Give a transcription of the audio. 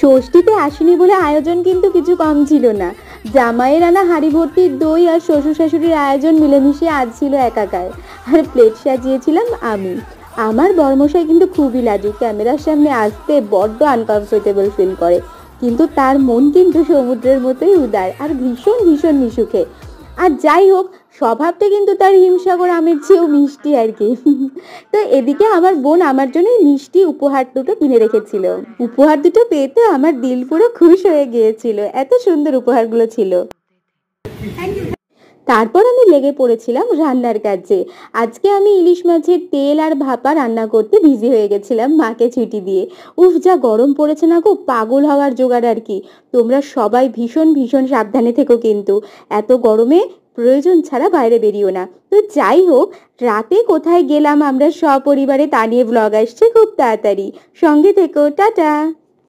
ষষ্ঠীতে আসেনি বলে আয়োজন কিন্তু কিছু কম ছিল না। জামাইয়ের আনা হাঁড়ি ভর্তি দই আর শ্বশুর শাশুড়ির আয়োজন মিলেমিশে আজ ছিল একাকার। আর প্লেট সাজিয়েছিলাম আমি। আমার বরমশাই কিন্তু খুবই লাজুক, ক্যামেরার সামনে আসতে বড্ড আনকমফোর্টেবল ফিল করে, কিন্তু তার মন কিন্তু সমুদ্রের মতোই উদার আর ভীষণ ভীষণ মিশুকে। আর যাই হোক, স্বভাবটা কিন্তু তার হিমসাগর আমের চেয়েও মিষ্টি আর কি। তো এদিকে আমার বোন আমার জন্য মিষ্টি উপহার দুটো কিনে রেখেছিল। উপহার দুটো পেয়ে তো আমার দিল পুরো খুশ হয়ে গিয়েছিল, এত সুন্দর উপহারগুলো ছিল। তারপর আমি লেগে পড়েছিলাম রান্নার কাজে। আজকে আমি ইলিশ মাছের তেল আর ভাপা রান্না করতে বিজি হয়ে গেছিলাম মাকে ছুটি দিয়ে। উফ, যা গরম পড়েছে না গো, পাগল হওয়ার জোগাড় আর কি। তোমরা সবাই ভীষণ ভীষণ সাবধানে থেকো কিন্তু, এত গরমে প্রয়োজন ছাড়া বাইরে বেরিও না। তো যাই হোক, রাতে কোথায় গেলাম আমরা সপরিবারে তা নিয়ে ব্লগ আসছে খুব তাড়াতাড়ি, সঙ্গে থেকো। টাটা।